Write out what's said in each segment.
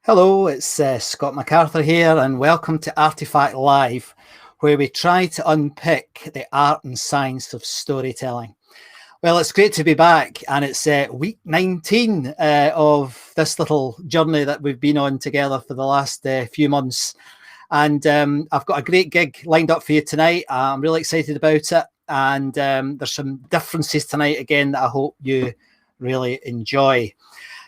Hello, it's Scott McArthur here, and welcome to Artifact Live, where we try to unpick the art and science of storytelling. Well, it's great to be back, and it's week 19 of this little journey that we've been on together for the last few months. And I've got a great gig lined up for you tonight. I'm really excited about it. And there's some differences tonight again that I hope you really enjoy.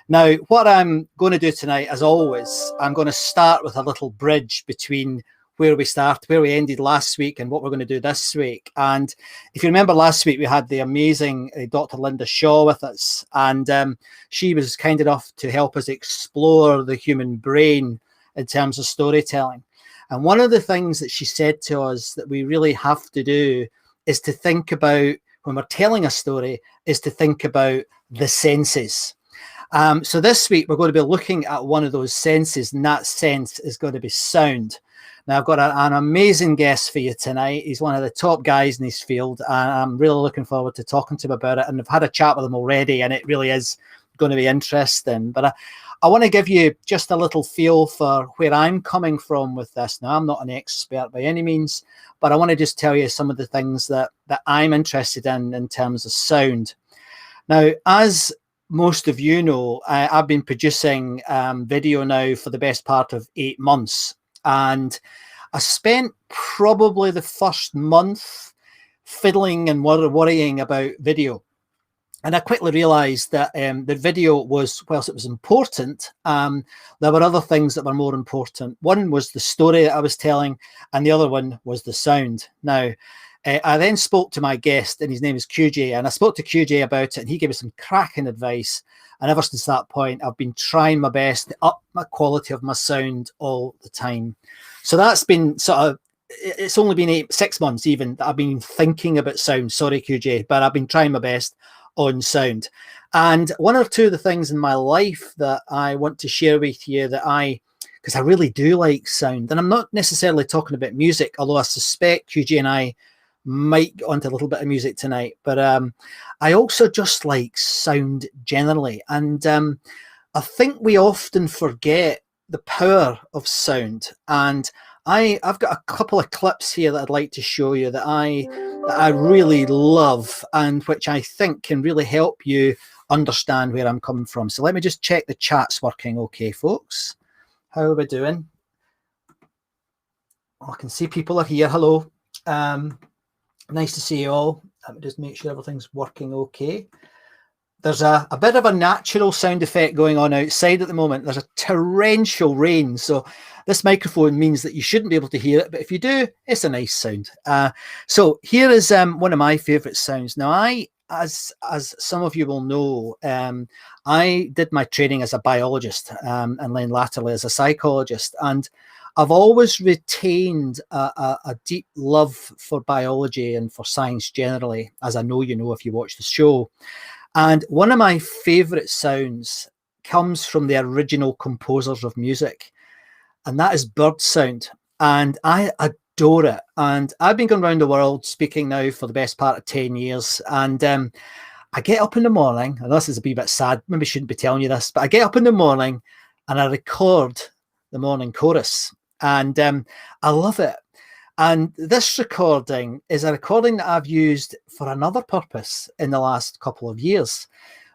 Now, what I'm going to do tonight, as always, I'm going to start with a little bridge between where we ended last week and what we're going to do this week. And if you remember last week, we had the amazing Dr. Linda Shaw with us, and she was kind enough to help us explore the human brain in terms of storytelling. And one of the things that she said to us that we really have to do is to think about, when we're telling a story, is to think about the senses. So this week, we're going to be looking at one of those senses, and that sense is going to be sound. Now, I've got an amazing guest for you tonight. He's one of the top guys in his field, and I'm really looking forward to talking to him about it. And I've had a chat with him already, and it really is going to be interesting. But I want to give you just a little feel for where I'm coming from with this. Now, I'm not an expert by any means, but I want to just tell you some of the things that I'm interested in terms of sound. Now, as most of you know, I've been producing video now for the best part of 8 months, and I spent probably the first month fiddling and worrying about video. And I quickly realized that the video was, whilst it was important, there were other things that were more important. One was the story that I was telling, and the other one was the sound. Now, I then spoke to my guest, and his name is QJ, and I spoke to QJ about it, and he gave me some cracking advice. And ever since that point, I've been trying my best to up my quality of my sound all the time. So that's been it's only been 6 months even that I've been thinking about sound. Sorry, QJ, but I've been trying my best on sound. And one or two of the things in my life that I want to share with you because I really do like sound, and I'm not necessarily talking about music, although I suspect QJ and I might get onto a little bit of music tonight, but I also just like sound generally. And I think we often forget the power of sound. And I've got a couple of clips here that I'd like to show you that I really love, and which I think can really help you understand where I'm coming from. So let me just check the chat's working okay, folks. How are we doing? Oh, I can see people are here. Hello. Nice to see you all. Let me just make sure everything's working okay. There's a bit of a natural sound effect going on outside at the moment. There's a torrential rain, so this microphone means that you shouldn't be able to hear it, but if you do, it's a nice sound. So here is one of my favorite sounds. Now, as some of you will know, I did my training as a biologist and then latterly as a psychologist, and I've always retained a deep love for biology and for science generally, as I know you know if you watch the show. And one of my favorite sounds comes from the original composers of music, and that is bird sound. And I adore it. And I've been going around the world speaking now for the best part of 10 years. And I get up in the morning, and this is a wee bit sad, maybe I shouldn't be telling you this, but I get up in the morning and I record the morning chorus. And I love it. And this recording is a recording that I've used for another purpose in the last couple of years.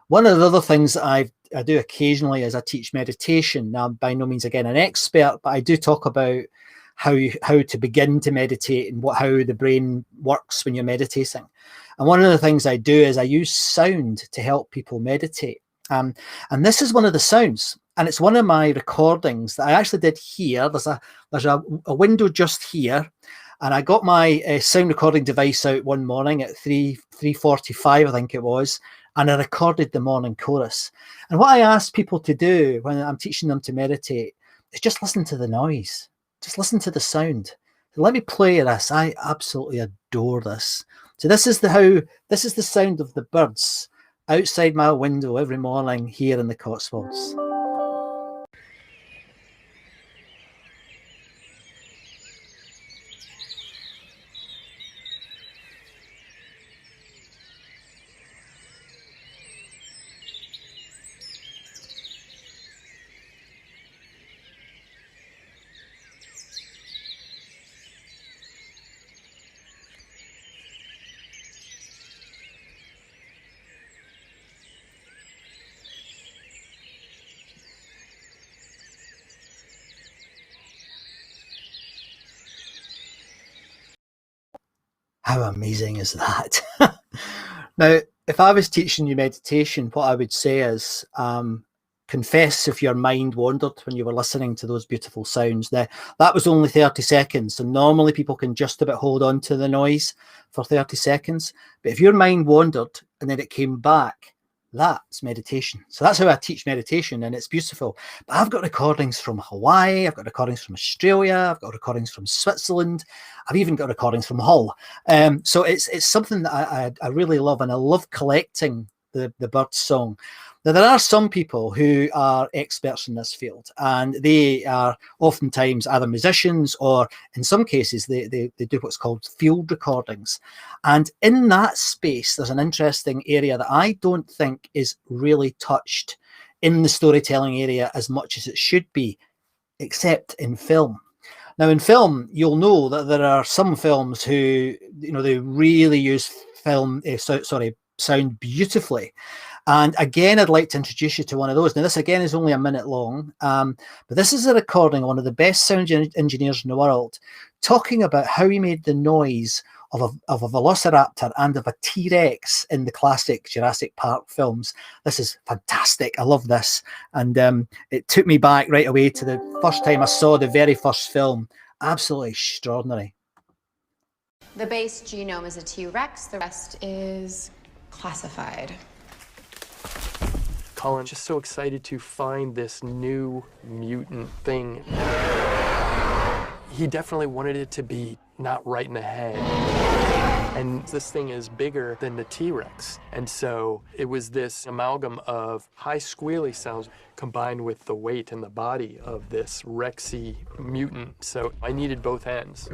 One of the other things that I do occasionally is I teach meditation. Now, by no means, again, an expert, but I do talk about how to begin to meditate and how the brain works when you're meditating. And one of the things I do is I use sound to help people meditate. And this is one of the sounds. And it's one of my recordings that I actually did here. There's a window just here, and I got my sound recording device out one morning at 3:45, I think it was, and I recorded the morning chorus. And what I ask people to do when I'm teaching them to meditate is just listen to the noise, just listen to the sound. So let me play this. I absolutely adore this. So this is the sound of the birds outside my window every morning here in the Cotswolds. How amazing is that? Now, if I was teaching you meditation, what I would say is confess if your mind wandered when you were listening to those beautiful sounds. Now, that was only 30 seconds. So normally people can just about hold on to the noise for 30 seconds. But if your mind wandered and then it came back, that's meditation. So that's how I teach meditation, and it's beautiful. But I've got recordings from Hawaii, I've got recordings from Australia, I've got recordings from Switzerland, I've even got recordings from Hull. So it's something that I really love, and I love collecting the bird song. Now, there are some people who are experts in this field, and they are oftentimes either musicians or in some cases they do what's called field recordings. And in that space, there's an interesting area that I don't think is really touched in the storytelling area as much as it should be, except in film. Now, in film, you'll know that there are some films who, they really use sound beautifully. And again, I'd like to introduce you to one of those. Now, this again is only a minute long, but this is a recording of one of the best sound engineers in the world, talking about how he made the noise of a velociraptor and of a T-Rex in the classic Jurassic Park films. This is fantastic. I love this. And it took me back right away to the first time I saw the very first film. Absolutely extraordinary. The base genome is a T-Rex. The rest is classified. Colin, just so excited to find this new mutant thing. He definitely wanted it to be not right in the head. And this thing is bigger than the T-Rex. And so it was this amalgam of high squealy sounds combined with the weight and the body of this Rexy mutant. So I needed both ends.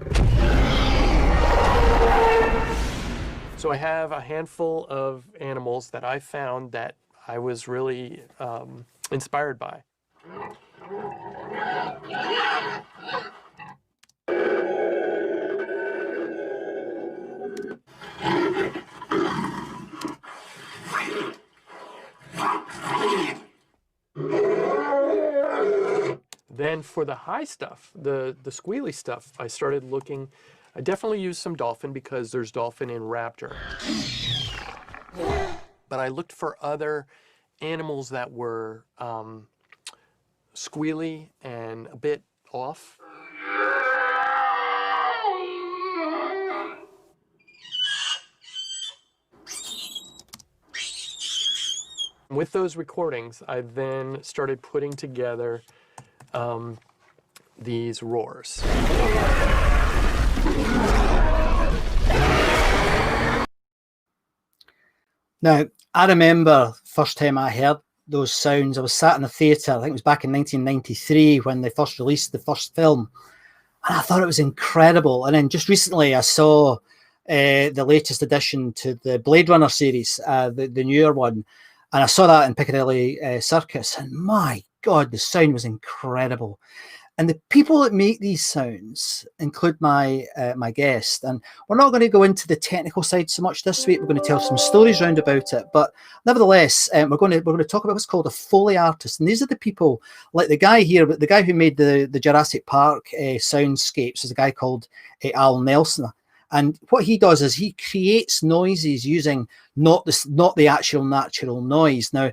So I have a handful of animals that I found that I was really inspired by. Then for the high stuff, the squealy stuff, I started looking. I definitely used some dolphin because there's dolphin in raptor. But I looked for other animals that were squealy and a bit off. With those recordings, I then started putting together these roars. Now, I remember first time I heard those sounds, I was sat in a theatre, I think it was back in 1993 when they first released the first film, and I thought it was incredible. And then just recently I saw the latest addition to the Blade Runner series, the newer one, and I saw that in Piccadilly Circus, and my God, the sound was incredible. And the people that make these sounds include my guest. And we're not going to go into the technical side so much this week. We're going to tell some stories round about it. But nevertheless, we're going to talk about what's called a Foley artist. And these are the people, like the guy here, but the guy who made the Jurassic Park soundscapes is a guy called Al Nelson. And what he does is he creates noises using not the actual natural noise. Now,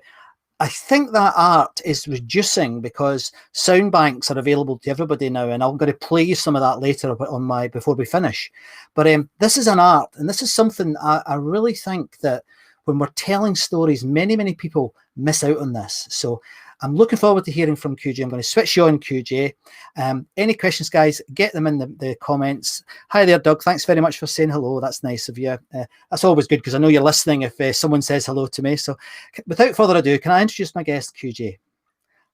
I think that art is reducing because sound banks are available to everybody now, and I'm going to play you some of that later on before we finish. But this is an art, and this is something I really think that when we're telling stories, many people miss out on this. So I'm looking forward to hearing from QJ. I'm going to switch you on, QJ. Any questions, guys, get them in the comments. Hi there, Doug. Thanks very much for saying hello. That's nice of you. That's always good because I know you're listening if someone says hello to me. So without further ado, can I introduce my guest, QJ?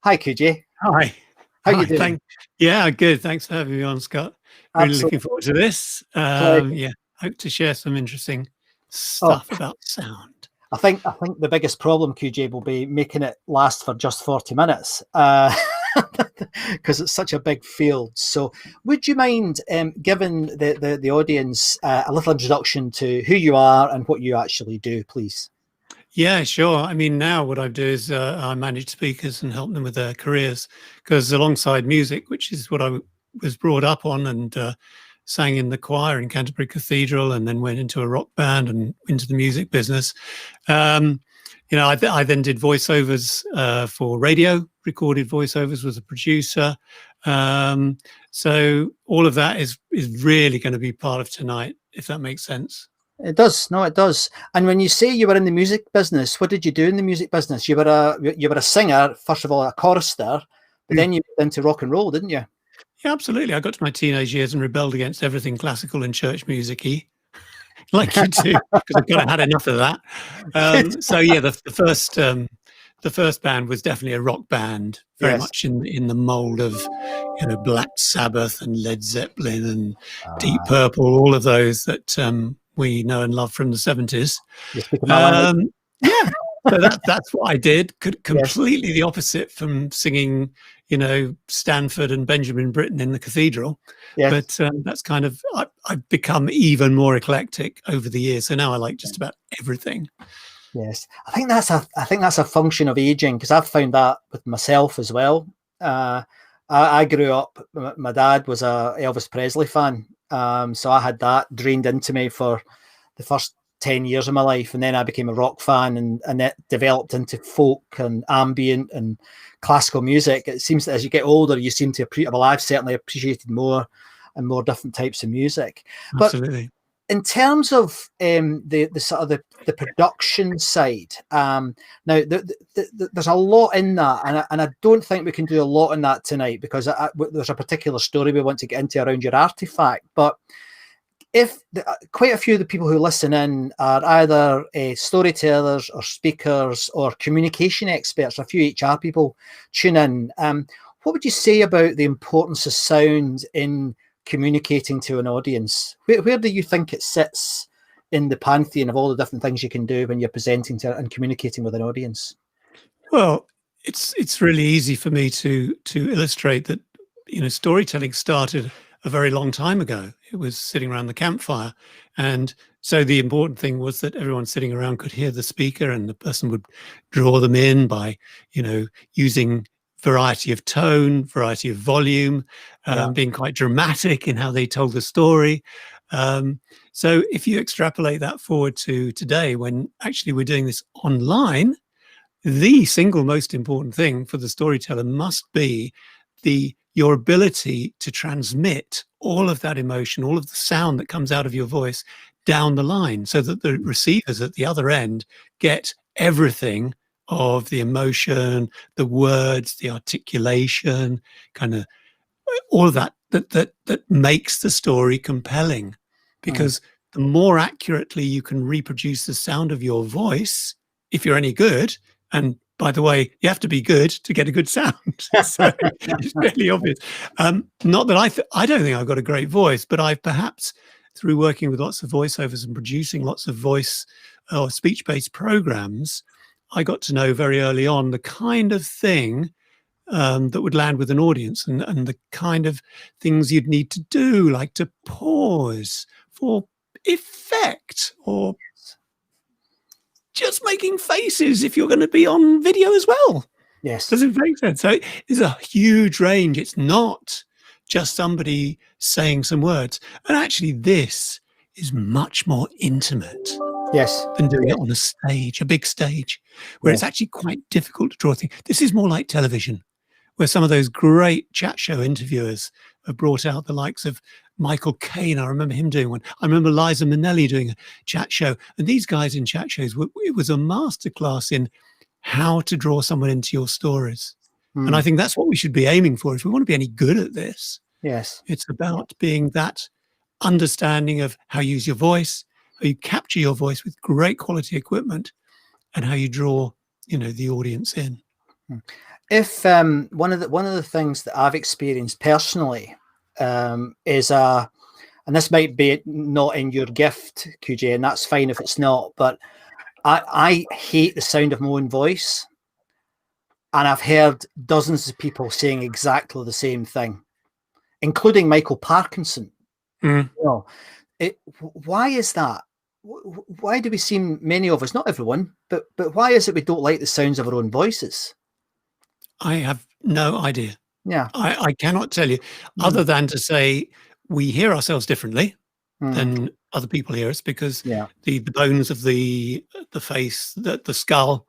Hi, QJ. Hi. How you doing? Yeah, good. Thanks for having me on, Scott. Really looking forward to this. Yeah, hope to share some interesting stuff about sound. I think the biggest problem, QJ, will be making it last for just 40 minutes because it's such a big field. So would you mind giving the audience a little introduction to who you are and what you actually do, please? Yeah, sure. I mean, now what I do is I manage speakers and help them with their careers, because alongside music, which is what I was brought up on and sang in the choir in Canterbury Cathedral, and then went into a rock band and into the music business. I then did voiceovers for radio, recorded voiceovers, was a producer. So all of that is really going to be part of tonight, if that makes sense. It does. No, it does. And when you say you were in the music business, what did you do in the music business? You were a singer, first of all, a chorister, but then you went into rock and roll, didn't you? Yeah, absolutely. I got to my teenage years and rebelled against everything classical and church music-y, like you do, because I've kind of had enough of that. So yeah, the first band was definitely a rock band, very much in the mold of Black Sabbath and Led Zeppelin and Deep Purple, all of those that we know and love from the 70s. Yeah, so that's what I did. Completely the opposite from singing, Stanford and Benjamin Britten in the cathedral. But that's kind of, I've become even more eclectic over the years. So now I like just about everything. Yes, I think that's a function of aging, because I've found that with myself as well. I grew up, my dad was a Elvis Presley fan, so I had that drained into me for the first 10 years of my life, and then I became a rock fan, and it developed into folk and ambient and classical music. It seems that as you get older, you seem to appreciate. Well, I've certainly appreciated more and more different types of music. Absolutely. But in terms of the sort of the production side, now there's a lot in that, and I don't think we can do a lot in that tonight, because there's a particular story we want to get into around your artifact. But if quite a few of the people who listen in are either storytellers or speakers or communication experts, a few HR people tune in, what would you say about the importance of sound in communicating to an audience? Where do you think it sits in the pantheon of all the different things you can do when you're presenting to and communicating with an audience? Well, it's really easy for me to illustrate that storytelling started a very long time ago. It was sitting around the campfire, and so the important thing was that everyone sitting around could hear the speaker, and the person would draw them in by using variety of tone, variety of volume, being quite dramatic in how they told the story. So if you extrapolate that forward to today, when actually we're doing this online, the single most important thing for the storyteller must be your ability to transmit all of that emotion, all of the sound that comes out of your voice down the line, so that the receivers at the other end get everything of the emotion, the words, the articulation, kind of all of that makes the story compelling. Because the more accurately you can reproduce the sound of your voice, if you're any good, and by the way, you have to be good to get a good sound. So it's really obvious. Not that I don't think I've got a great voice, but I've perhaps, through working with lots of voiceovers and producing lots of voice or speech-based programs, I got to know very early on the kind of thing that would land with an audience, and the kind of things you'd need to do, like to pause for effect, or just making faces if you're going to be on video as well. Yes. Does it make sense? So there's a huge range. It's not just somebody saying some words. And actually, this is much more intimate than doing it on a stage, a big stage, where it's actually quite difficult to draw things. This is more like television, where some of those great chat show interviewers have brought out the likes of Michael Caine. I remember him doing one. I remember Liza Minnelli doing a chat show. And these guys in chat shows, it was a masterclass in how to draw someone into your stories. And I think that's what we should be aiming for if we want to be any good at this. Yes. It's about being that understanding of how you use your voice, how you capture your voice with great quality equipment, and how you draw, the audience in. If one of the things that I've experienced personally is and this might be not in your gift, QJ, and that's fine if it's not, but I hate the sound of my own voice, and I've heard dozens of people saying exactly the same thing, including Michael Parkinson. Why is that? Why do we seem, many of us, not everyone, but why is it we don't like the sounds of our own voices? I have no idea. Yeah. I cannot tell you, other than to say we hear ourselves differently Mm. than other people hear us, because Yeah. the bones of the face, the skull,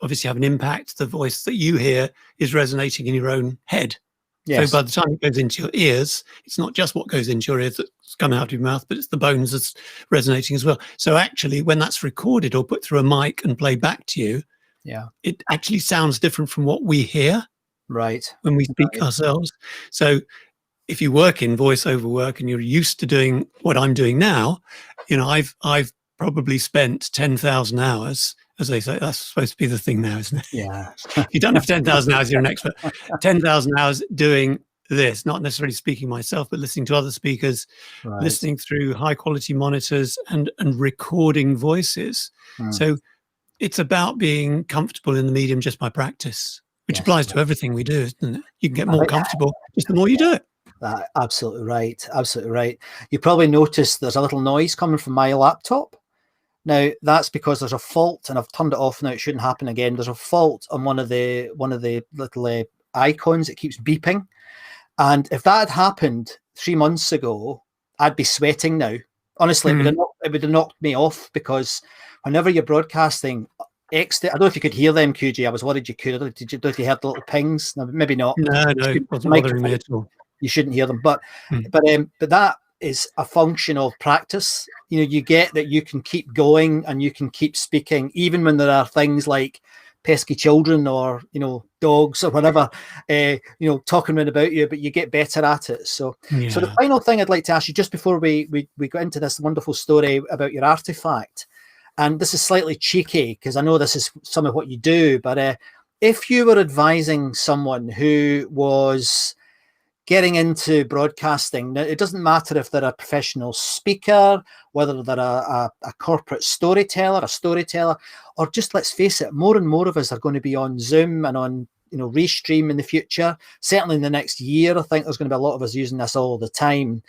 obviously have an impact. The voice that you hear is resonating in your own head. Yes. So by the time it goes into your ears, it's not just what goes into your ears that's coming out of your mouth, but it's the bones that's resonating as well. So actually, when that's recorded or put through a mic and played back to you, Yeah. it actually sounds different from what we hear Right. when we speak Right. ourselves. So if you work in voiceover work and you're used to doing what I'm doing now, you know, I've probably spent 10,000 hours, as they say. That's supposed to be the thing now, isn't it? Yeah. If you've done it for 10,000 hours, you're an expert. 10,000 hours doing this, not necessarily speaking myself, but listening to other speakers, Right. listening through high quality monitors and recording voices. Mm. So it's about being comfortable in the medium just by practice, which Yes. applies to everything we do, isn't it? You can get I more think- comfortable just the more you do it. Absolutely right. Absolutely right. You probably noticed there's a little noise coming from my laptop. Now that's because there's a fault, and I've turned it off now. It shouldn't happen again. There's a fault on one of the little icons. It keeps beeping, and if that had happened 3 months ago, I'd be sweating now. Honestly, it would have knocked me off, because whenever you're broadcasting, I don't know if you could hear them, QG. I was worried you could. Did you hear the little pings? No, maybe not. No, it wasn't bothering me at all. You shouldn't hear them, but that is a function of practice. You know, you get that you can keep going and you can keep speaking, even when there are things like pesky children or, you know, dogs or whatever, you know, talking around about you, but you get better at it. So the final thing I'd like to ask you, just before we go into this wonderful story about your artifact, and this is slightly cheeky because I know this is some of what you do, but if you were advising someone who was getting into broadcasting, now it doesn't matter if they're a professional speaker, whether they're a corporate storyteller, or just, let's face it, more and more of us are going to be on Zoom and on, you know, Restream in the future. Certainly in the next year, I think there's going to be a lot of us using this all the time.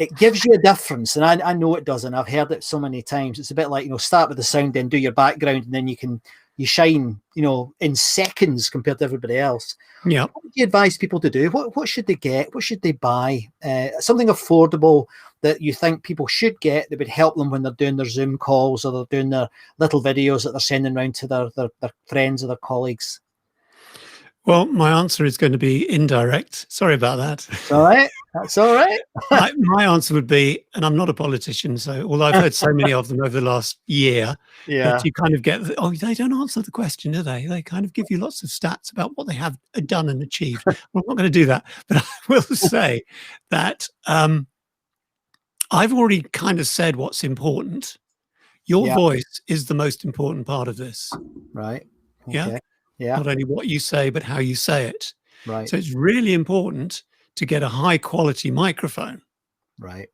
It gives you a difference, and I know it does, and I've heard it so many times. It's a bit like, you know, start with the sound, then do your background, and then you shine, you know, in seconds compared to everybody else. Yeah. What would you advise people to do? What should they get? What should they buy? Something affordable that you think people should get that would help them when they're doing their Zoom calls or they're doing their little videos that they're sending around to their friends or their colleagues. Well, my answer is going to be indirect. Sorry about that. It's all right. That's all right. my answer would be, and I'm not a politician, so although I've heard so many of them over the last year, that you kind of get, they don't answer the question, do they? They kind of give you lots of stats about what they have done and achieved. Well, I'm not going to do that, but I will say that I've already kind of said what's important. Your voice is the most important part of this. Right. Okay. Yeah. Not only what you say, but how you say it. Right. So it's really important to get a high quality microphone. Right.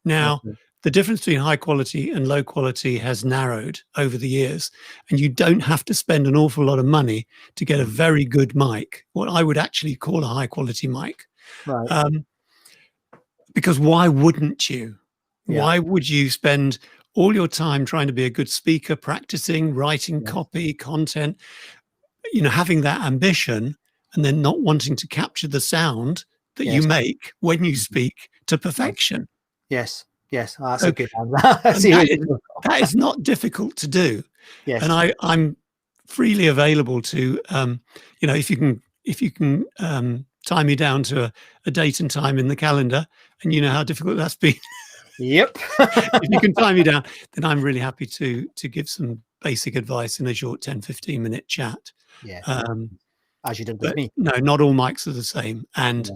Now, the difference between high quality and low quality has narrowed over the years, and you don't have to spend an awful lot of money to get a very good mic, what I would actually call a high quality mic. Right. Because why wouldn't you? Yeah. Why would you spend all your time trying to be a good speaker, practicing, writing copy, content, you know, having that ambition, and then not wanting to capture the sound that you make when you speak to perfection? Yes. That's a good answer. That is not difficult to do. Yes. And I'm freely available to, you know, if you can tie me down to a date and time in the calendar, and you know how difficult that's been. Yep. If you can tie me down, then I'm really happy to give some basic advice in a short 10-15 minute chat. Yeah. As you did with me. No, not all mics are the same. And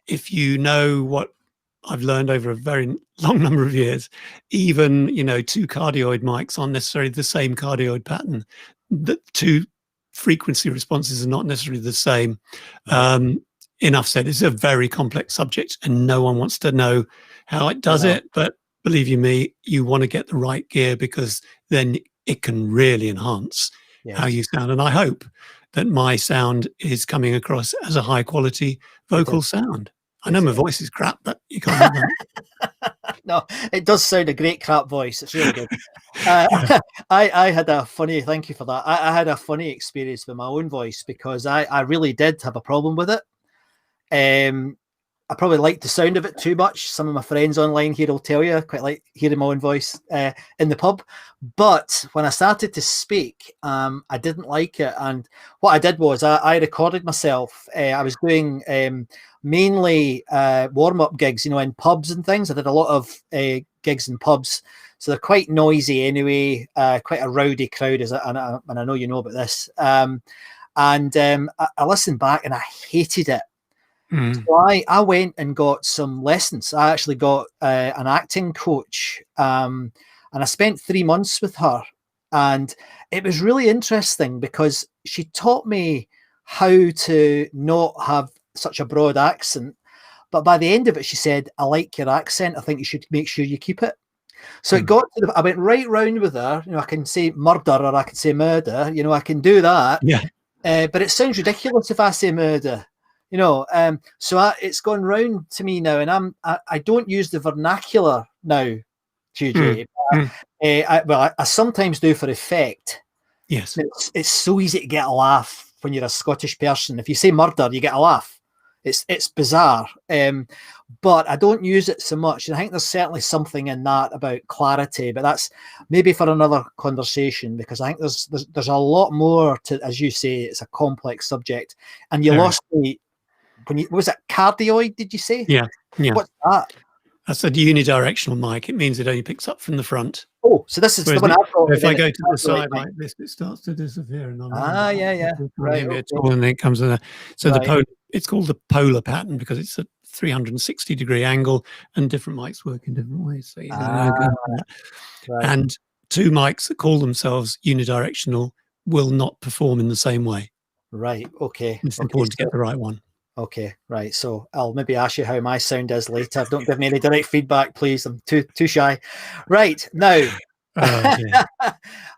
if you know what I've learned over a very long number of years, even, you know, two cardioid mics aren't necessarily the same cardioid pattern. The two frequency responses are not necessarily the same. Enough said, it's a very complex subject and no one wants to know how it does it. But believe you me, you want to get the right gear, because then it can really enhance how you sound. And I hope that my sound is coming across as a high quality vocal sound. I know my voice is crap, but you can't have that. No, it does sound a great crap voice. It's really good. I had a funny, thank you for that. I had a funny experience with my own voice, because I really did have a problem with it. I probably like the sound of it too much. Some of my friends online here will tell you I quite like hearing my own voice in the pub. But when I started to speak, I didn't like it. And what I did was I recorded myself. I was doing mainly warm-up gigs, in pubs and things. I did a lot of gigs in pubs. So they're quite noisy anyway, quite a rowdy crowd, and I know you know about this. I listened back and I hated it. So I went and got some lessons. I actually got an acting coach, and I spent 3 months with her. And it was really interesting because she taught me how to not have such a broad accent. But by the end of it, she said, I like your accent. I think you should make sure you keep it. So it got to I went right round with her. I can say murder or I can say murder. I can do that. Yeah. But it sounds ridiculous if I say murder. So it's gone round to me now, and I don't use the vernacular now, QJ. I sometimes do for effect. Yes. It's so easy to get a laugh when you're a Scottish person. If you say murder, you get a laugh. It's bizarre, but I don't use it so much. And I think there's certainly something in that about clarity, but that's maybe for another conversation, because I think there's a lot more to, as you say, it's a complex subject. And you lost me when you, was it cardioid, did you say? Yeah. What's that? That's a unidirectional mic. It means it only picks up from the front. Oh, so this is the one I've got. If I go to the side like this, it starts to disappear. And yeah. Right. Okay. And then it comes in there. So the polar, it's called the polar pattern because it's a 360-degree angle, and different mics work in different ways. So and two mics that call themselves unidirectional will not perform in the same way. Right. Okay. It's important to get the right one. Okay, right. So I'll maybe ask you how my sound is later. Don't give me any direct feedback, please. I'm too shy. Right now,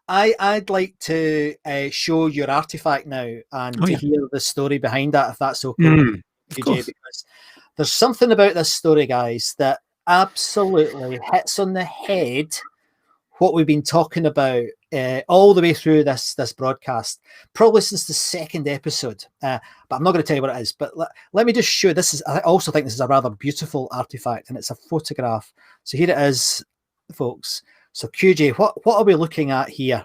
I'd like to show your artifact now and to hear the story behind that, if that's okay, PJ, because there's something about this story, guys, that absolutely hits on the head what we've been talking about all the way through this broadcast, probably since the second episode. But I'm not going to tell you what it is. But let me just show. I also think this is a rather beautiful artifact, and it's a photograph. So here it is, folks. So QJ, what are we looking at here?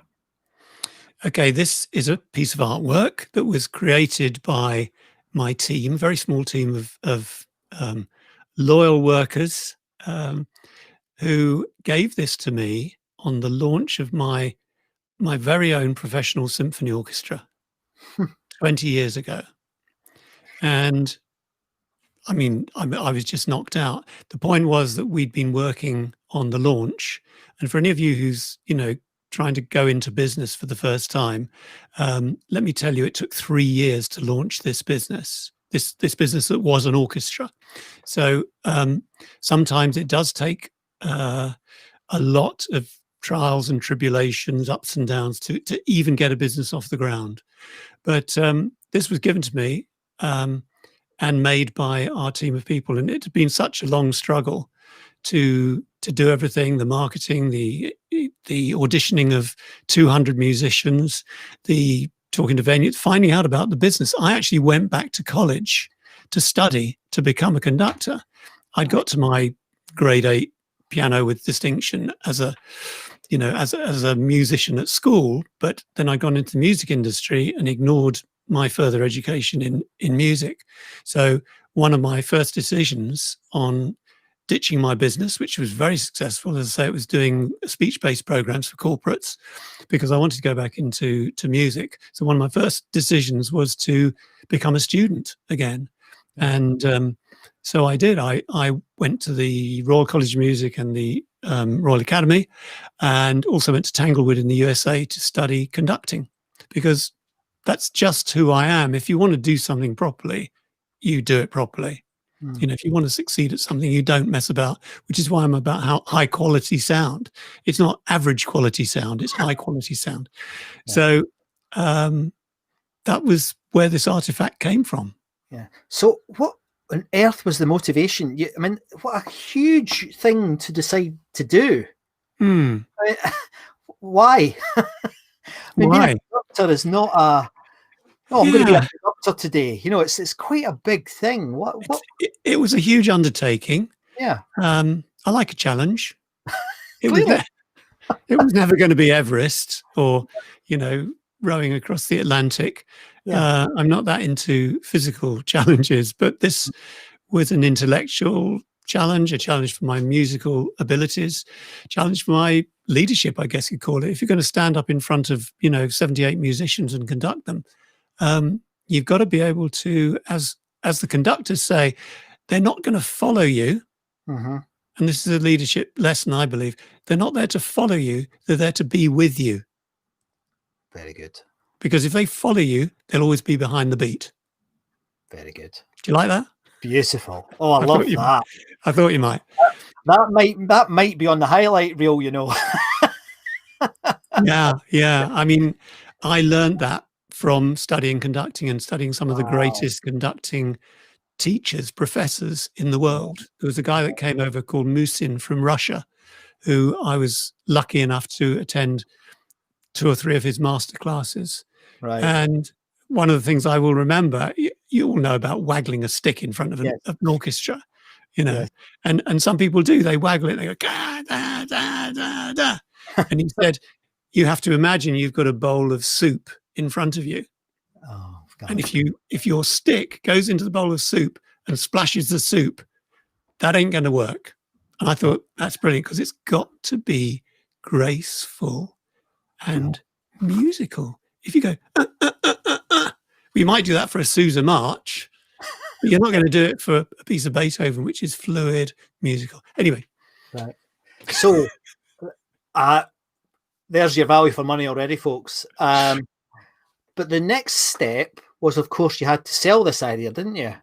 Okay, this is a piece of artwork that was created by my team, very small team of loyal workers who gave this to me on the launch of my very own professional symphony orchestra 20 years ago. And I mean, I was just knocked out. The point was that we'd been working on the launch. And for any of you who's, trying to go into business for the first time, let me tell you, it took 3 years to launch this business, this business that was an orchestra. So sometimes it does take a lot of trials and tribulations, ups and downs to even get a business off the ground. But this was given to me and made by our team of people. And it had been such a long struggle to do everything, the marketing, the auditioning of 200 musicians, the talking to venues, finding out about the business. I actually went back to college to study to become a conductor. I'd got to my grade 8 piano with distinction as a musician at school, but then I'd gone into the music industry and ignored my further education in music. So one of my first decisions on ditching my business, which was very successful, as I say, it was doing speech-based programs for corporates, because I wanted to go back into music. So one of my first decisions was to become a student again. And so I did. I went to the Royal College of Music and the Royal Academy, and also went to Tanglewood in the USA to study conducting, because that's just who I am. If you want to do something properly, you do it properly. If you want to succeed at something, you don't mess about, which is why I'm about how high quality sound. It's not average quality sound, it's high quality sound. Yeah. So that was where this artifact came from. Yeah. So what on earth was the motivation? I mean, what a huge thing to decide to do. I mean, why? I mean, being a conductor is not a... Oh, I'm going to be a concert today? You know, it's quite a big thing. What? It was a huge undertaking. Yeah, I like a challenge. It was clearly. it was never going to be Everest or, you know, rowing across the Atlantic. Yeah. I'm not that into physical challenges, but this was an intellectual challenge, a challenge for my musical abilities, challenge for my leadership, I guess you'd call it. If you're going to stand up in front of, you know, 78 musicians and conduct them, you've got to be able to, as the conductors say, they're not going to follow you. Mm-hmm. And this is a leadership lesson, I believe. They're not there to follow you. They're there to be with you. Very good. Because if they follow you, they'll always be behind the beat. Very good. Do you like that? Beautiful. Oh, I love that. I thought you might. That might be on the highlight reel, you know. Yeah. I mean, I learned that from studying conducting and studying some of the greatest conducting teachers, professors in the world. There was a guy that came over called Musin from Russia, who I was lucky enough to attend 2 or 3 of his master classes. Right. And one of the things I will remember, you all know about waggling a stick in front of an orchestra, you know, and some people do, they waggle it, they go, da, da, da, da, da. And he said, you have to imagine you've got a bowl of soup in front of you. Oh, God. And if your stick goes into the bowl of soup and splashes the soup, that ain't going to work. And I thought, that's brilliant, because it's got to be graceful and musical. If you go, we might do that for a Sousa march, but you're not going to do it for a piece of Beethoven, which is fluid, musical. Anyway. Right. So there's your value for money already, folks. But the next step was, of course, you had to sell this idea, didn't you?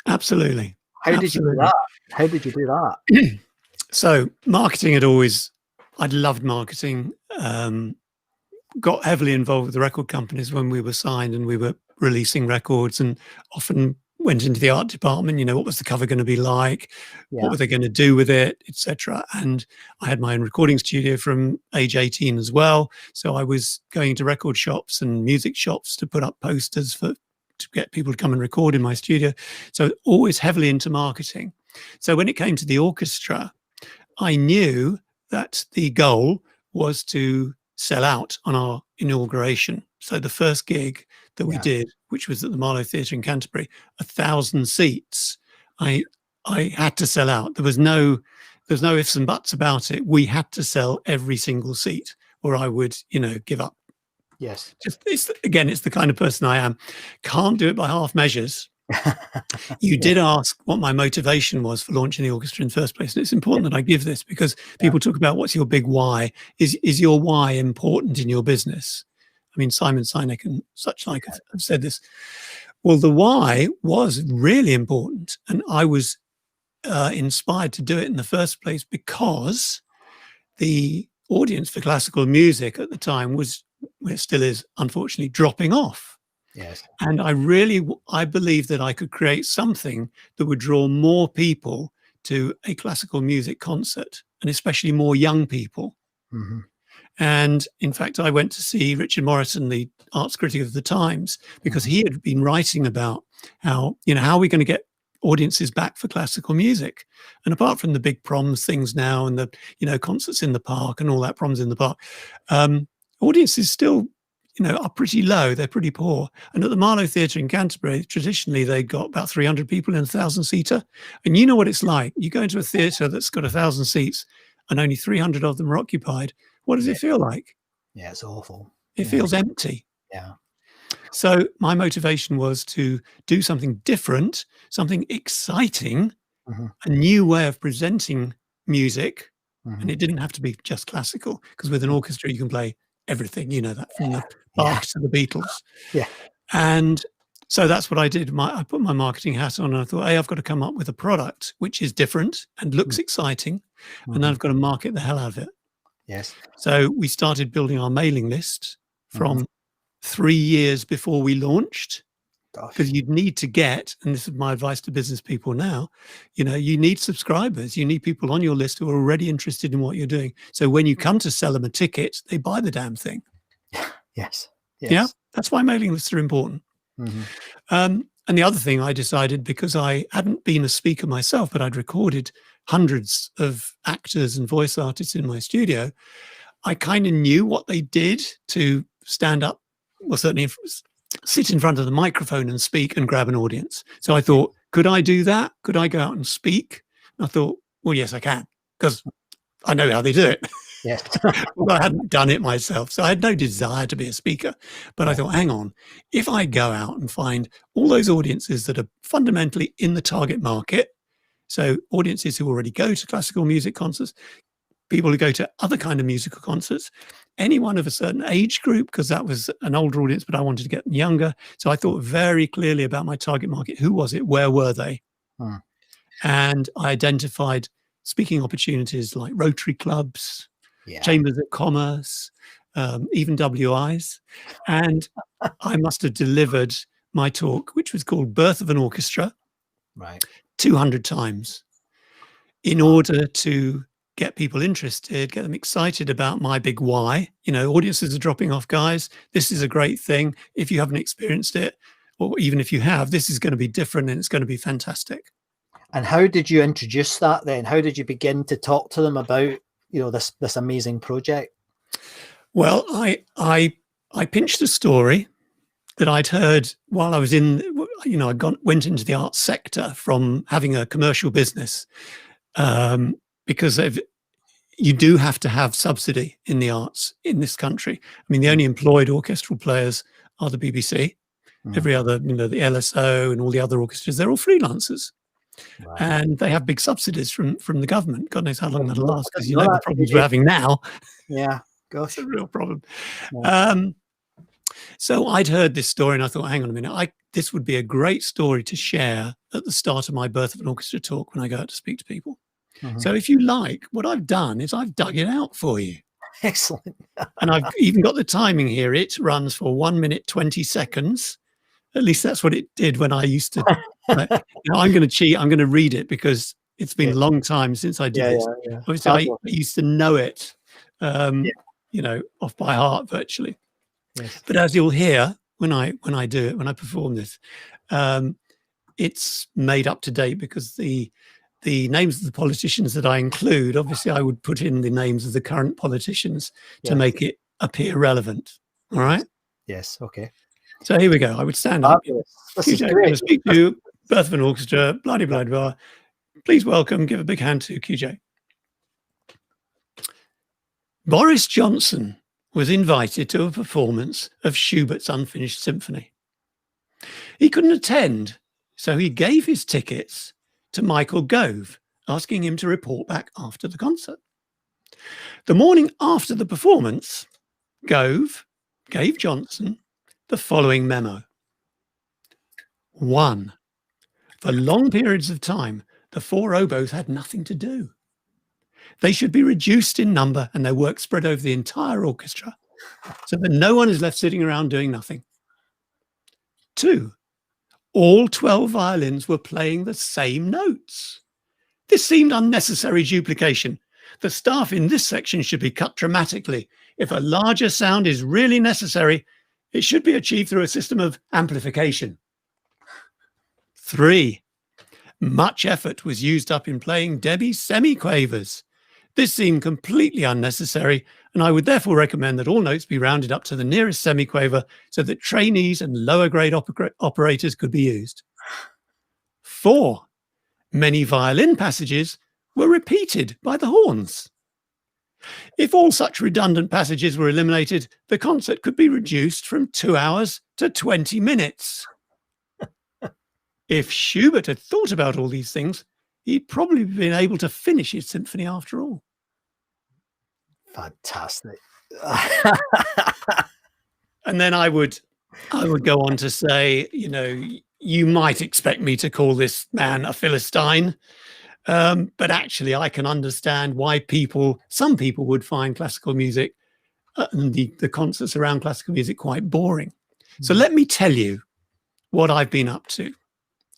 Absolutely. How did you do that? How did you do that? So marketing I'd loved marketing. Got heavily involved with the record companies when we were signed and we were releasing records, and often went into the art department. You know, what was the cover going to be like? Yeah. What were they going to do with it, etc. And I had my own recording studio from age 18 as well. So I was going to record shops and music shops to put up posters to get people to come and record in my studio. So always heavily into marketing. So when it came to the orchestra, I knew that the goal was to sell out on our inauguration. So the first gig that we did, which was at the Marlow Theatre in Canterbury, 1,000 seats, I had to sell out. There's no ifs and buts about it. We had to sell every single seat, or I would, you know, give up. Yes. It's the kind of person I am. Can't do it by half measures. You did ask what my motivation was for launching the orchestra in the first place. And it's important that I give this, because people talk about what's your big why. Is your why important in your business? I mean, Simon Sinek and such like have said this. Well, the why was really important. And I was inspired to do it in the first place because the audience for classical music at the time was, well, it still is, unfortunately, dropping off. Yes. And I believe that I could create something that would draw more people to a classical music concert, and especially more young people. Mm-hmm. And in fact, I went to see Richard Morrison, the arts critic of the Times, because he had been writing about how are we going to get audiences back for classical music? And apart from the big proms things now and the, concerts in the park and all that, proms in the park, audiences still, are pretty low. They're pretty poor. And at the Marlow Theatre in Canterbury, traditionally, they got about 300 people in a 1,000-seater. And you know what it's like. You go into a theatre that's got 1,000 seats and only 300 of them are occupied. What does it feel like? Yeah, it's awful. It feels empty. Yeah. So my motivation was to do something different, something exciting, a new way of presenting music. And it didn't have to be just classical, because with an orchestra, you can play everything, that, from the Bach to the Beatles. Yeah. And so that's what I did. I put my marketing hat on, and I thought, I've got to come up with a product which is different and looks exciting, and then I've got to market the hell out of it. Yes. So we started building our mailing list from 3 years before we launched, because you'd need to get, and this is my advice to business people now, you need subscribers. You need people on your list who are already interested in what you're doing. So when you come to sell them a ticket, they buy the damn thing. Yes. Yeah, that's why mailing lists are important. And the other thing I decided, because I hadn't been a speaker myself, but I'd recorded hundreds of actors and voice artists in my studio, I kind of knew what they did to stand up, well, certainly sit in front of the microphone and speak and grab an audience. So I thought, could I do that? Could I go out and speak? And I thought, well, yes, I can, because I know how they do it. Yes. Well, I hadn't done it myself, so I had no desire to be a speaker. But I thought, hang on, if I go out and find all those audiences that are fundamentally in the target market, so audiences who already go to classical music concerts, people who go to other kind of musical concerts, anyone of a certain age group, because that was an older audience, but I wanted to get them younger. So I thought very clearly about my target market. Who was it? Where were they? And I identified speaking opportunities like Rotary clubs, chambers of commerce, even WIs. And I must have delivered my talk, which was called Birth of an Orchestra, 200 times in order to get people interested, get them excited about my big why. You know, audiences are dropping off, guys. This is a great thing. If you haven't experienced it, or even if you have, this is going to be different and it's going to be fantastic. And how did you introduce that then? How did you begin to talk to them about, you know, this amazing project? Well, I pinched a story that I'd heard while I was in, you know, went into the arts sector from having a commercial business, because you do have to have subsidy in the arts in this country. I mean, the only employed orchestral players are the BBC. Every other, you know, the LSO and all the other orchestras, they're all freelancers. And they have big subsidies from the government. God knows how long that'll last, because you know the problems we're having now. Yeah, gosh, it's a real problem. So I'd heard this story and I thought, hang on a minute, this would be a great story to share at the start of my Birth of an Orchestra talk when I go out to speak to people. So if you like, what I've done is I've dug it out for you. Excellent. And I've even got the timing here. It runs for 1 minute, 20 seconds. At least that's what it did when I used to. You know, I'm going to cheat. I'm going to read it because it's been a long time since I did this. Obviously, I used to know it, you know, off by heart virtually. But as you'll hear when I do it, when I perform this, it's made up to date, because the names of the politicians that I include, obviously, I would put in the names of the current politicians to make it appear relevant. All right. Yes. Okay. So here we go. I would stand up. This is great. I'm going to speak to you, Birth of an Orchestra, blah, blah, blah. Please welcome, give a big hand to QJ. Boris Johnson was invited to a performance of Schubert's Unfinished Symphony. He couldn't attend, so he gave his tickets to Michael Gove, asking him to report back after the concert. The morning after the performance, Gove gave Johnson the following memo. 1. For long periods of time, the 4 oboes had nothing to do. They should be reduced in number and their work spread over the entire orchestra, so that no one is left sitting around doing nothing. 2. All 12 violins were playing the same notes. This seemed unnecessary duplication. The staff in this section should be cut dramatically. If a larger sound is really necessary, it should be achieved through a system of amplification. 3. Much effort was used up in playing Debbie's semiquavers. This seemed completely unnecessary, and I would therefore recommend that all notes be rounded up to the nearest semiquaver so that trainees and lower grade operators could be used. 4. Many violin passages were repeated by the horns. If all such redundant passages were eliminated, the concert could be reduced from 2 hours to 20 minutes. If Schubert had thought about all these things, he'd probably been able to finish his symphony after all. Fantastic. And then I would go on to say, you know, you might expect me to call this man a Philistine, but actually I can understand why some people would find classical music and the concerts around classical music quite boring. So let me tell you what I've been up to.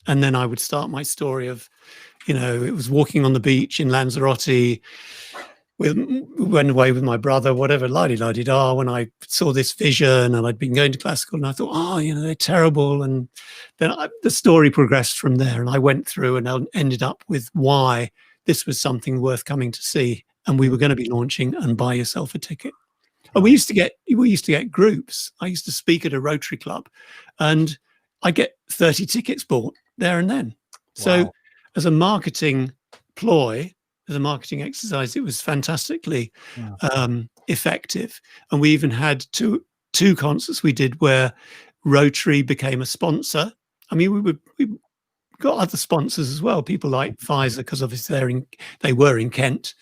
And then I would start my story of, you know, it was walking on the beach in Lanzarote went away with my brother, whatever, la-di-la-di-da, when I saw this vision, and I'd been going to classical, and I thought, oh, they're terrible. And then the story progressed from there, and I went through and ended up with why this was something worth coming to see, and we were going to be launching and buy yourself a ticket. And we used to get groups. I used to speak at a Rotary Club, and I get 30 tickets bought there and then. So as a marketing ploy, as a marketing exercise, it was fantastically effective. And we even had two concerts we did where Rotary became a sponsor. I mean, we got other sponsors as well, people like Pfizer, because obviously they were in Kent.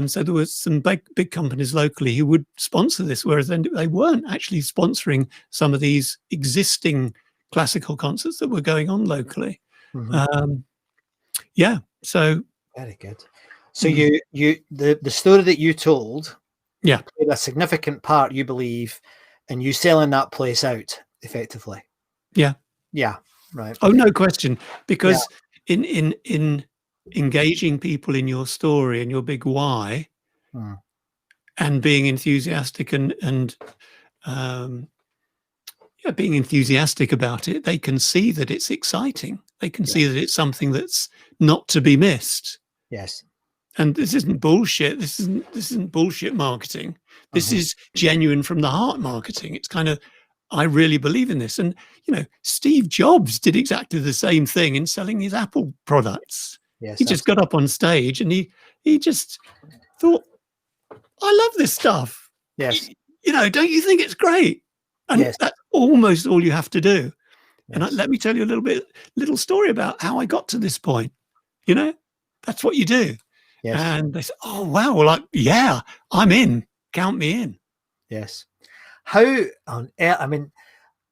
So there were some big companies locally who would sponsor this, whereas then they weren't actually sponsoring some of these existing classical concerts that were going on locally. So very good. So the story that you told, played a significant part, you believe, in you selling that place out effectively. Yeah, right. Oh, no question, because in engaging people in your story and your big why, and being enthusiastic and being enthusiastic about it, they can see that it's exciting. They can see that it's something that's not to be missed. Yes. And this isn't bullshit. This isn't bullshit marketing. This is genuine from the heart marketing. It's kind of, I really believe in this. And, Steve Jobs did exactly the same thing in selling his Apple products. Yes, he just got up on stage and he just thought, I love this stuff. Yes. Don't you think it's great? And that's almost all you have to do. Yes. And let me tell you a little story about how I got to this point. That's what you do. Yes. And they said, oh, wow. Well, I'm in. Count me in. Yes. I mean,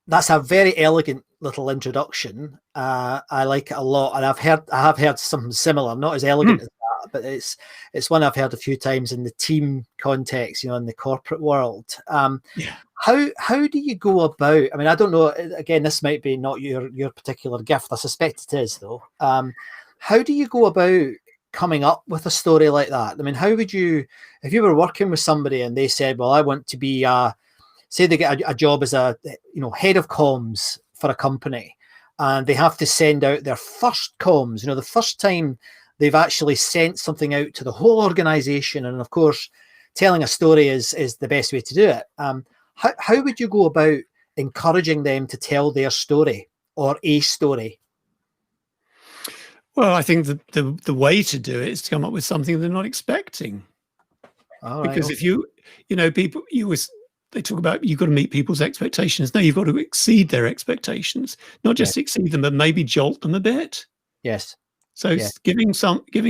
that's a very elegant little introduction. I like it a lot. And I have heard something similar, not as elegant as that, but it's one I've heard a few times in the team context, in the corporate world. How do you go about, I mean, I don't know, again, this might be not your particular gift. I suspect it is, though. How do you go about coming up with a story like that? I mean, how would you, if you were working with somebody and they said, well, I want to be, say they get a job as a, head of comms for a company, and they have to send out their first comms, the first time they've actually sent something out to the whole organization. And of course, telling a story is the best way to do it. How would you go about encouraging them to tell their story or a story? Well, I think the way to do it is to come up with something they're not expecting. Because if people, they talk about you've got to meet people's expectations. No, you've got to exceed their expectations, not just exceed them, but maybe jolt them a bit. Yes. So giving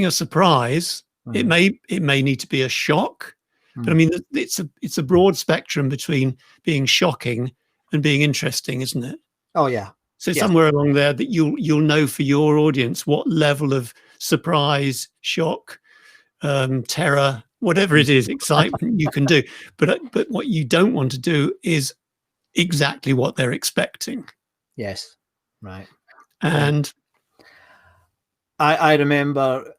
a surprise, it may need to be a shock, but I mean, it's a broad spectrum between being shocking and being interesting, isn't it? Oh yeah. So somewhere along there that you'll know for your audience what level of surprise, shock, terror, whatever it is, excitement you can do. But what you don't want to do is exactly what they're expecting. Yes, right. And I remember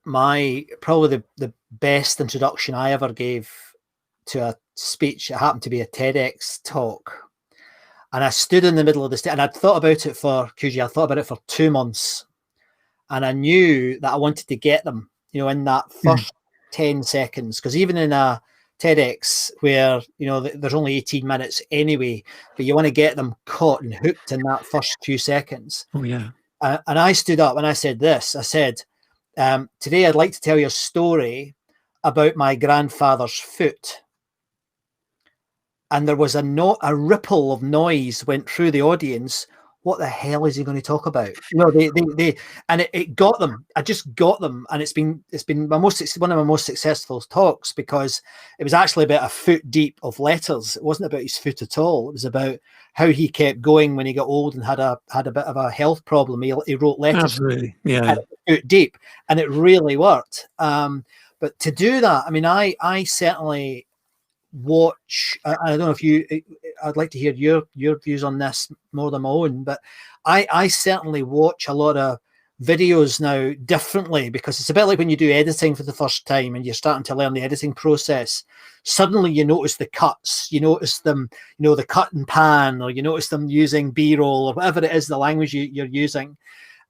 probably the best introduction I ever gave to a speech. It happened to be a TEDx talk. And I stood in the middle of the stage, and I'd thought about it for QG. I thought about it for 2 months, and I knew that I wanted to get them, in that first 10 seconds, because even in a TEDx where there's only 18 minutes anyway, but you want to get them caught and hooked in that first few seconds. Oh yeah. And I stood up and I said this. I said, today I'd like to tell you a story about my grandfather's foot. And there was a ripple of noise went through the audience. What the hell is he going to talk about? It got them. I just got them, and it's been one of my most successful talks, because it was actually about a foot deep of letters. It wasn't about his foot at all. It was about how he kept going when he got old and had a bit of a health problem. He wrote letters. Absolutely, yeah, foot deep, and it really worked. But to do that, I mean, I certainly watch. I don't know if I'd like to hear your views on this more than my own, but I certainly watch a lot of videos now differently, because it's a bit like when you do editing for the first time and you're starting to learn the editing process. Suddenly you notice the cuts, you notice them, the cut and pan, or you notice them using B-roll or whatever it is, the language you're using.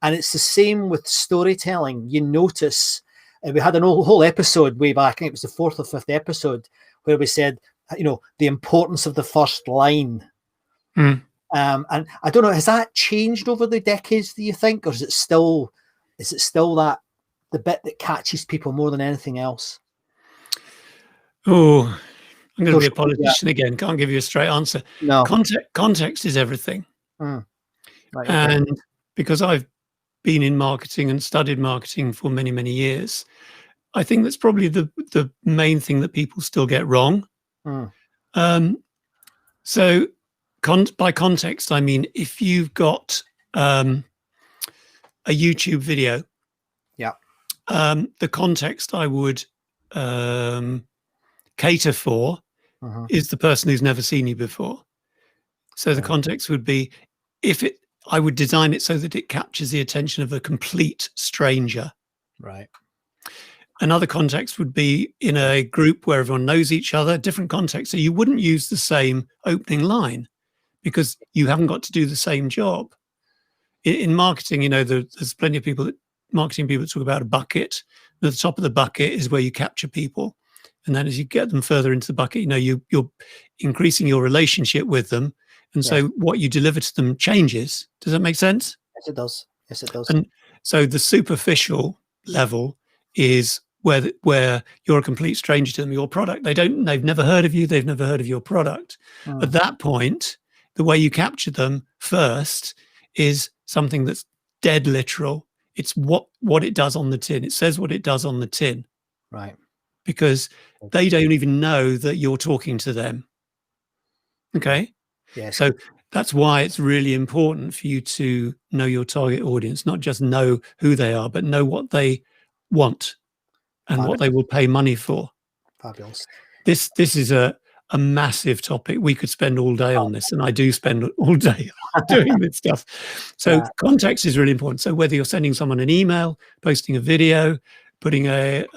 And it's the same with storytelling. You notice, we had an whole episode way back, I think it was the 4th or 5th episode, where we said, the importance of the first line. And I don't know, has that changed over the decades, do you think, or is it still that the bit that catches people more than anything else? Oh, I'm going to be a politician again. Can't give you a straight answer. No. Context is everything. Right, okay. And because I've been in marketing and studied marketing for many, many years, I think that's probably the main thing that people still get wrong. So by context, I mean, if you've got a YouTube video, the context I would cater for is the person who's never seen you before. So the context would be, I would design it so that it captures the attention of a complete stranger. Right. Another context would be in a group where everyone knows each other, different context. So you wouldn't use the same opening line because you haven't got to do the same job. In marketing, there's plenty of marketing people talk about a bucket. At the top of the bucket is where you capture people. And then as you get them further into the bucket, you're increasing your relationship with them. And so what you deliver to them changes. Does that make sense? Yes, it does. Yes, it does. And so the superficial level is where you're a complete stranger to them, your product. They've never heard of you. They've never heard of your product. At that point, the way you capture them first is something that's dead literal. It's what it does on the tin. It says what it does on the tin. Right. Because they don't even know that you're talking to them. Okay. Yes. So that's why it's really important for you to know your target audience, not just know who they are, but know what they want and what they will pay money for. Fabulous. This is a massive topic. We could spend all day on this, and I do spend all day doing this stuff. So context is really important. So whether you're sending someone an email, posting a video, putting a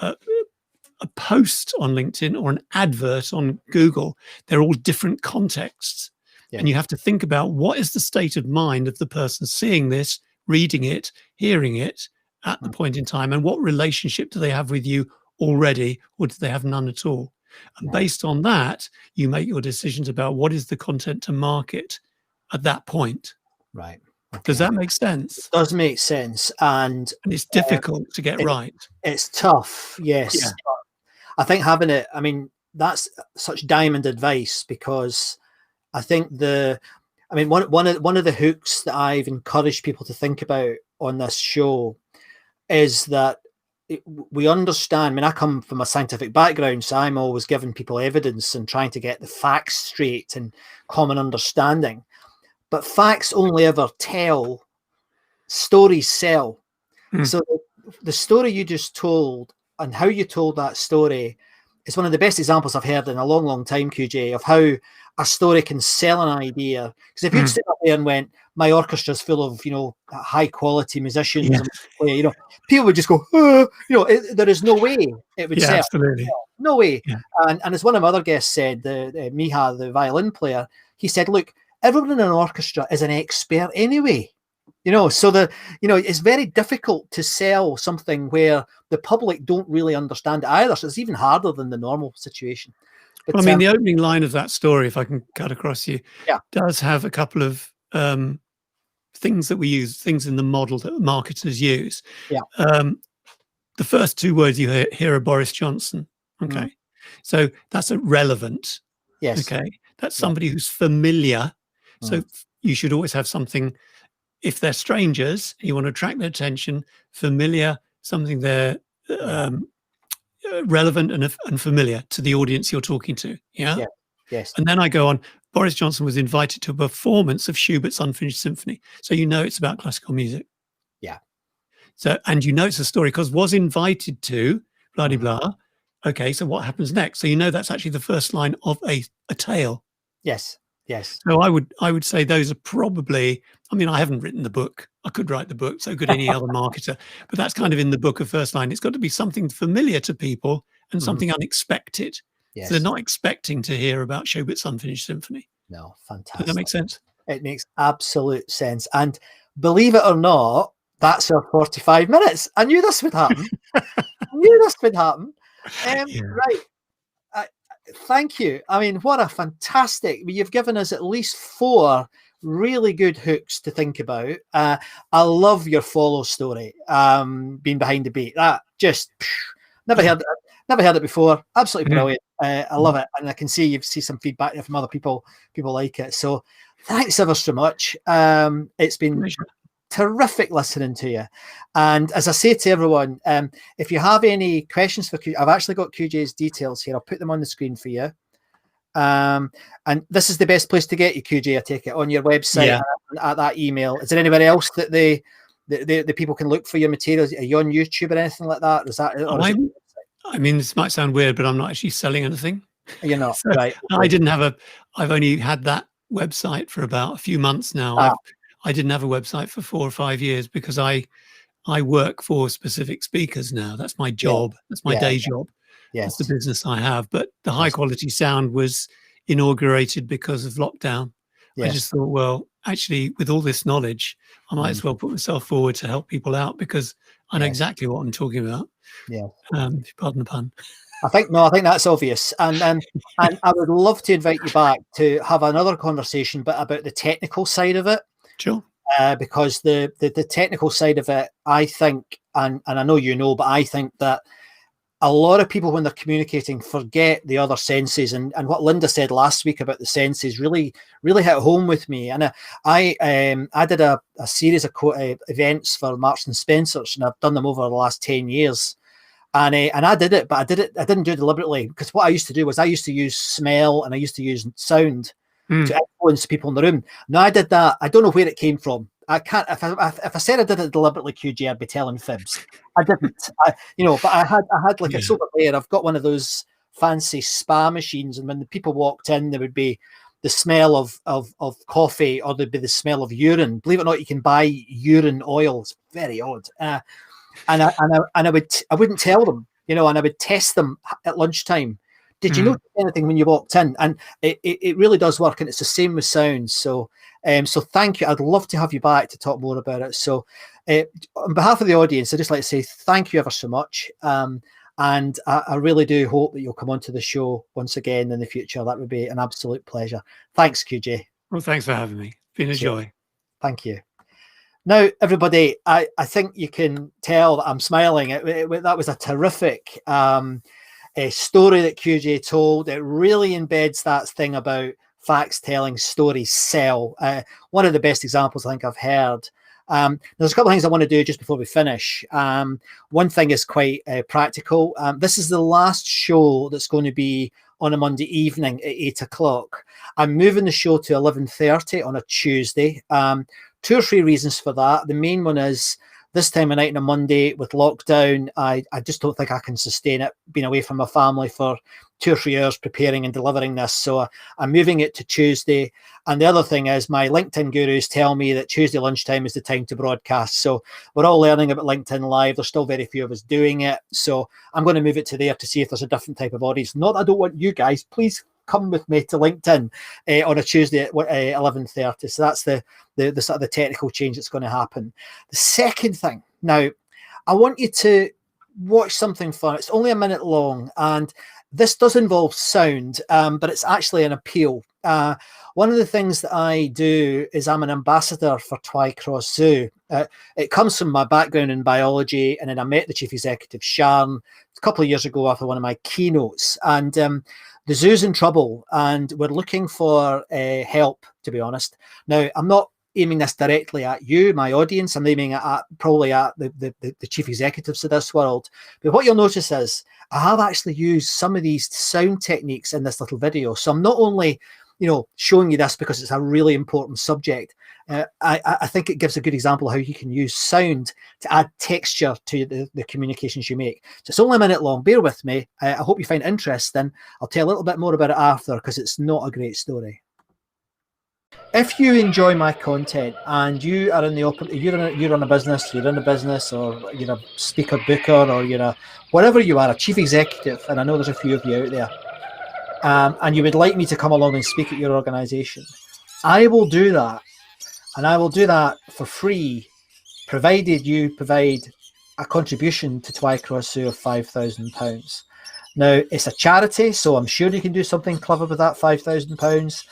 post on LinkedIn or an advert on Google, they're all different contexts. And you have to think about what is the state of mind of the person seeing this, reading it, hearing it at the point in time, and what relationship do they have with you already, or do they have none at all? And based on that, you make your decisions about what is the content to market at that point. Right. Okay. Does that make sense? It does make sense. And it's difficult to get right. It's tough, yes. Yeah. I think having it, that's such diamond advice, because I think one of the hooks that I've encouraged people to think about on this show is that we understand. I come from a scientific background, so I'm always giving people evidence and trying to get the facts straight and common understanding. But facts only ever tell, stories sell. So the story you just told and how you told that story is one of the best examples I've heard in a long, long time, QJ, of how a story can sell an idea. Because if you'd sit up there and went, my orchestra's full of, high quality musicians, and people would just go, there is no way it would sell. Absolutely. No way. Yeah. And as one of my other guests said, Miha, the violin player, he said, look, everyone in an orchestra is an expert anyway. So it's very difficult to sell something where the public don't really understand it either. So it's even harder than the normal situation. But, the opening line of that story, if I can cut across you, does have a couple of things that we use, things in the model that marketers use. Yeah. The first two words you hear are Boris Johnson. Okay. So that's a relevant. Yes. Okay. That's somebody who's familiar. So you should always have something, if they're strangers, you want to attract their attention, familiar, something they're relevant and familiar to the audience you're talking to. Yeah. Yes. And then I go on, Boris Johnson was invited to a performance of Schubert's Unfinished Symphony. So it's about classical music. Yeah. So, and it's a story because was invited to, blah, blah, blah. Okay, so what happens next? So that's actually the first line of a tale. Yes. Yes. So I would say those are probably, I haven't written the book I could write the book, so could any other marketer. But that's kind of in the book of first line. It's got to be something familiar to people and something unexpected. Yes. So they're not expecting to hear about Schubert's Unfinished Symphony. No, fantastic. Does that make sense? It makes absolute sense. And believe it or not, that's our 45 minutes. I knew this would happen. Right. Thank you. I mean, what a fantastic, you've given us at least 4 really good hooks to think about. I love your follow story, being behind the beat. That just never heard it before. Absolutely brilliant. I love it, and I can see you've seen some feedback there from other people like it. So thanks ever so much. It's been terrific listening to you. And as I say to everyone, if you have any questions for QJ, I've actually got QJ's details here. I'll put them on the screen for you. And this is the best place to get you, QJ, I take it, on your website, at that email. Is there anybody else that the people can look for your materials? Are you on YouTube or anything like that? Is that? I mean, this might sound weird, but I'm not actually selling anything. You're not, so right? I've only had that website for about a few months now. I didn't have a website for 4 or 5 years because I work for specific speakers now. That's my job. That's my day job. Yes. That's the business I have. But the high quality sound was inaugurated because of lockdown. I just thought, well, actually, with all this knowledge, I might as well put myself forward to help people out because I know exactly what I'm talking about. Yeah. Pardon the pun. I think that's obvious, and I would love to invite you back to have another conversation, but about the technical side of it. Sure. Because the technical side of it, I think, and I know you know, but I think that a lot of people, when they're communicating, forget the other senses. And what Linda said last week about the senses really hit home with me. And I did a series of events for Marks and Spencer's, and I've done them over the last 10 years. And I did it, but I didn't do it deliberately, because what I used to do was I used to use smell and I used to use sound to influence people in the room. Now I did that. I don't know where it came from. I can't. If I said I did it deliberately, QJ, I'd be telling fibs. I didn't. But I had like a soap there. I've got one of those fancy spa machines, and when the people walked in, there would be the smell of coffee, or there'd be the smell of urine. Believe it or not, you can buy urine oil. It's very odd. And I wouldn't tell them, and I would test them at lunchtime. Did you notice anything when you walked in? And it really does work, and it's the same with sound. So thank you. I'd love to have you back to talk more about it. So on behalf of the audience, I'd just like to say thank you ever so much. And I really do hope that you'll come onto the show once again in the future. That would be an absolute pleasure. Thanks, QJ. Well, thanks for having me. It's been a joy. Thank you. Now, everybody, I think you can tell that I'm smiling. That was a terrific story that QJ told. It really embeds that thing about facts telling, stories sell. One of the best examples I think I've heard. There's a couple of things I want to do just before we finish. One thing is quite practical. This is the last show that's going to be on a Monday evening at 8 o'clock. I'm moving the show to 11:30 on a Tuesday. 2 or 3 reasons for that. The main one is this time of night on a Monday with lockdown, I just don't think I can sustain it, being away from my family for 2 or 3 hours preparing and delivering this. So I'm moving it to Tuesday. And the other thing is my LinkedIn gurus tell me that Tuesday lunchtime is the time to broadcast. So we're all learning about LinkedIn Live. There's still very few of us doing it. So I'm going to move it to there to see if there's a different type of audience. Not that I don't want you guys. Please come with me to LinkedIn on a Tuesday at 11:30. So that's the sort of the technical change that's going to happen. The second thing, now, I want you to watch something fun. It's only a minute long, and this does involve sound, but it's actually an appeal. One of the things that I do is I'm an ambassador for Twycross Zoo. It comes from my background in biology, and then I met the chief executive, Sharon, a couple of years ago after one of my keynotes. And the zoo's in trouble, and we're looking for help, to be honest. Now, I'm not aiming this directly at you, my audience. I'm aiming at probably at the chief executives of this world. But what you'll notice is I have actually used some of these sound techniques in this little video. So I'm not only, showing you this because it's a really important subject. I think it gives a good example of how you can use sound to add texture to the communications you make. So it's only a minute long. Bear with me. I hope you find it interesting. I'll tell a little bit more about it after, because it's not a great story. If you enjoy my content and you are in the you run a business, or you're a speaker booker, or you're a whatever you are, a chief executive, and I know there's a few of you out there, and you would like me to come along and speak at your organization, I will do that, and I will do that for free, provided you provide a contribution to Twycross Zoo of £5,000. Now, it's a charity, so I'm sure you can do something clever with that £5,000.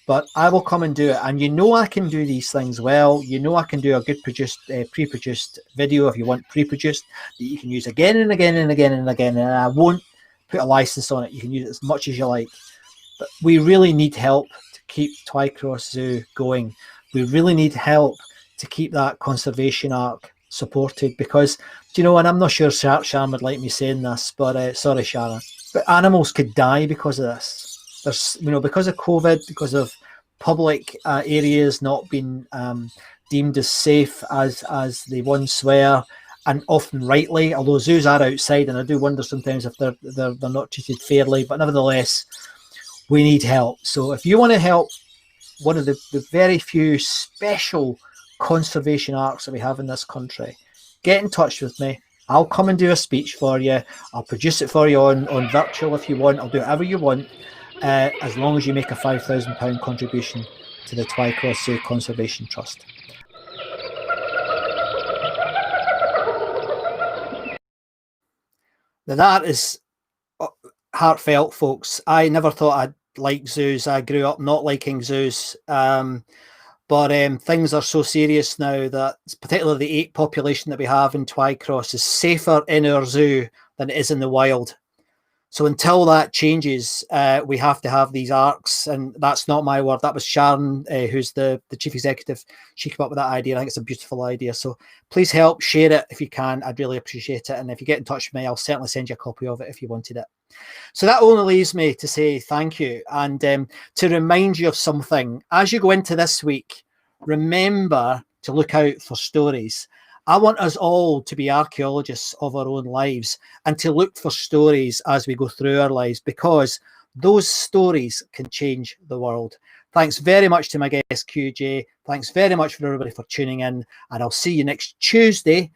But I will come and do it. And you know I can do these things well. You know I can do a good pre-produced video if you want pre-produced that you can use again and again and again and again. And I won't put a license on it. You can use it as much as you like. But we really need help to keep Twycross Zoo going. We really need help to keep that conservation arc supported, because, you know, and I'm not sure Sharon would like me saying this, but sorry, Sharon, but animals could die because of this. There's, you know, because of COVID, because of public areas not being deemed as safe as they once were, and often rightly, although zoos are outside, and I do wonder sometimes if they're not treated fairly, but nevertheless, we need help. So if you want to help one of the very few special conservation arcs that we have in this country, get in touch with me. I'll come and do a speech for you. I'll produce it for you on virtual if you want. I'll do whatever you want. As long as you make a £5,000 contribution to the Twycross Zoo Conservation Trust. Now that is heartfelt, folks. I never thought I'd like zoos. I grew up not liking zoos. But things are so serious now that, particularly the 8 population that we have in Twycross, is safer in our zoo than it is in the wild. So until that changes, we have to have these arcs, and that's not my word. That was Sharon, who's the chief executive. She came up with that idea. I think it's a beautiful idea. So please help, share it if you can. I'd really appreciate it. And if you get in touch with me, I'll certainly send you a copy of it if you wanted it. So that only leaves me to say thank you, and to remind you of something. As you go into this week, remember to look out for stories. I want us all to be archaeologists of our own lives and to look for stories as we go through our lives, because those stories can change the world. Thanks very much to my guest, QJ. Thanks very much for everybody for tuning in, and I'll see you next Tuesday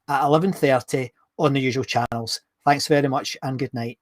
at 11:30 on the usual channels. Thanks very much and good night.